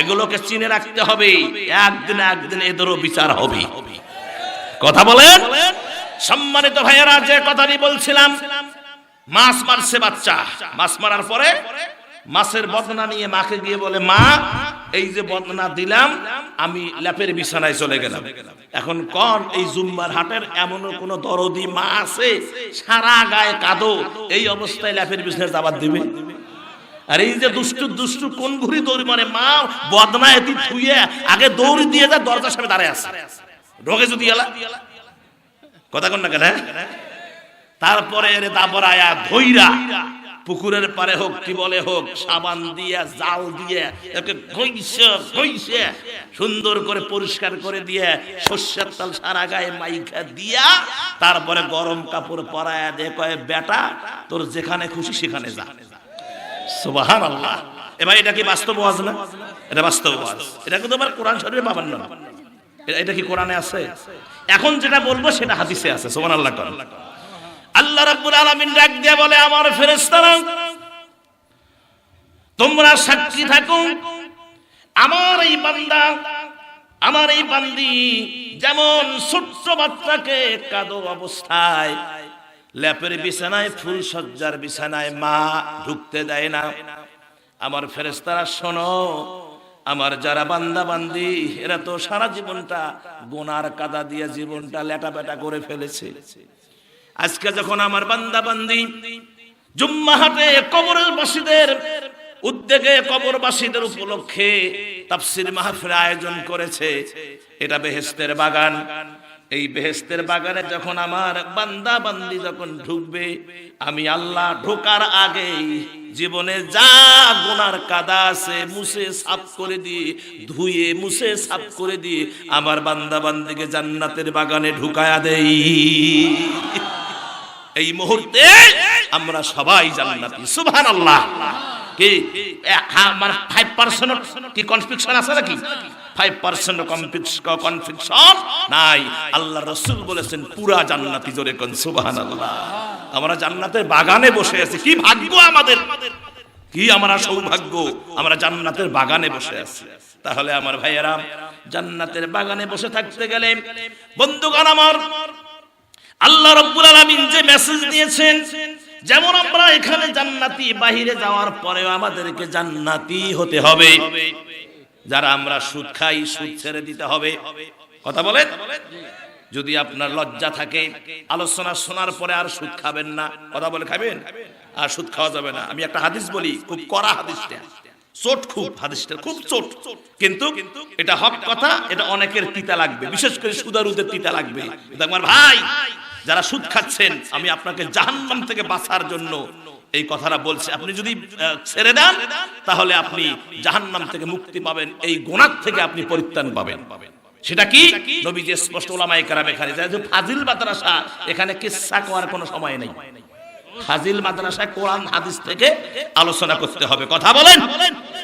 এগুলোকে চিনে রাখতে হবে, একদিন একদিন এদেরও বিচার হবে। কথা বলেন। সম্মানিত ভাইয়েরা, যে কথাটি বলছিলাম, মাছ মারছে বাচ্চা, মাছ মারার পরে মাছের বদনা নিয়ে মাকে গিয়ে বলে, মা এই যে বদনা দিলাম আমি ল্যাপের বিছানায় চলে গেলাম। এখন কোন এই জুম্মার হাটের এমন কোন দরদি মা আছে সারা গায়ে কাদো, এই অবস্থায় ল্যাপের বিছানায় যাবার দিবে? আর এই যে দুষ্টু দুষ্টু কোন ঘুরি দৌড়ি মানে মা বদনা এটি থুয়ে আগে দৌড়ি দিয়ে যা দরজার সামনে দাঁড়ায় আছে, ঢোকে যদি এলা কথা কন না কেন। তারপরে এর দাবর আয়া ধইরা পুকুরের পারে হোক টিবলে হোক সাবান দিয়ে জাল দিয়ে একে ঘইছে সুন্দর করে পরিষ্কার করে দিয়ে সর্ষের তেল সারা গায়ে মাইখা দিয়া তারপরে গরম কাপড় পরায়া দিয়ে কয়, বেটা তোর যেখানে খুশি সেখানে যা। সুবহানাল্লাহ। এবার এটা কি বাস্তব ওয়াজ না? এটা বাস্তব ওয়াজ। এটা কিন্তু আবার কোরআন শরীফে পাবেন না। এটা কি কোরআনে আছে? এখন যেটা বলবো সেটা হাদিসে আছে। সুবহানাল্লাহ। আল্লাহ রাব্বুল আলামিন ডাক দিয়ে বলে, আমার ফেরেশতারা তোমরা সাক্ষী থাকো, আমার এই বান্দা আমার এই বান্দি যেমন ছোট্ট বাচ্চাকে কাদো অবস্থায় ল্যাপের বিছানায় ফুল সজ্জার বিছানায় মা ঢুকতে দেয় না, আমার ফেরেশতারা শোনো, আমার যারা বান্দা বান্দি এরা তো সারা জীবনটা গুনার কাদা দিয়ে জীবনটা লেটা পেটা করে ফেলেছে। আজকে যখন আমার বান্দা বান্দি জুম্মা হাটে কবরবাসীদের উদ্যোগে কবরবাসীদের উপলক্ষে তাফসীর মাহফিল আয়োজন করেছে, এটা বেহেশতের বাগান। এই বেহেশতের বাগানে যখন আমার বান্দা বান্দি যখন ঢুকবে, আমি আল্লাহ ঢোকার আগেই জীবনে যা গুনার কাদা আছে মুছে সাফ করে দিয়ে ধুয়ে মুছে সাফ করে দিয়ে আমার বান্দা বান্দিকে জান্নাতের বাগানে ঢুকায়া দেই। এই মুহূর্তে আমরা সবাই জান্নাতি। সুবহানাল্লাহ। কি আমার 5% কি কনফিউশন আছে নাকি? 5% কনফিউশন নাই। আল্লাহ রাসূল বলেছেন পুরা জান্নাতি। জোরে কোন সুবহানাল্লাহ। আমরা জান্নাতের বাগানে বসে আছি। কি ভাগ্য আমাদের, কি আমরা সৌভাগ্য, আমরা জান্নাতের বাগানে বসে আছি। তাহলে আমার ভাইয়েরা, জান্নাতের বাগানে বসে থাকতে গেলে বন্ধুগণ আমার আল্লাহ রাব্বুল আলামিন যে মেসেজ দিয়েছেন, যেমন আমরা এখানে জান্নাতি, বাহিরে যাওয়ার পরেও আমাদেরকে জান্নাতি হতে হবে। যারা আমরা সুদ খাই, সুদ ছেড়ে দিতে হবে। কথা বলেন। যদি আপনার লজ্জা থাকে, আলোচনা শোনার পরে আর সুদ খাবেন না। কথা বলে খাবেন, আর সুদ খাওয়া যাবে না। আমি একটা হাদিস বলি, খুব কড়া হাদিসটা, চোট খুব, হাদিসটা খুব চোট, কিন্তু এটা হক কথা। এটা অনেকের তিতা লাগবে, বিশেষ করে সুদারুদের তিতা লাগবে। আমার ভাই যারা সুদ খাচ্ছেন, আমি আপনাকে জাহান্নাম থেকে বাঁচার জন্য এই কথাটা বলছি। আপনি যদি ছেড়ে দেন তাহলে আপনি জাহান্নাম থেকে মুক্তি পাবেন, এই গুনাহ থেকে আপনি পরিত্রাণ পাবেন। সেটা কি? নবীজি স্পষ্ট উলামায়ে কেরাম এখানে যায় যে ফাজিল মাদ্রাসা, এখানে কিসসা করার কোনো সময় নেই। ফাজিল মাদ্রাসায় কোরআন হাদিস থেকে আলোচনা করতে হবে। কথা বলেন।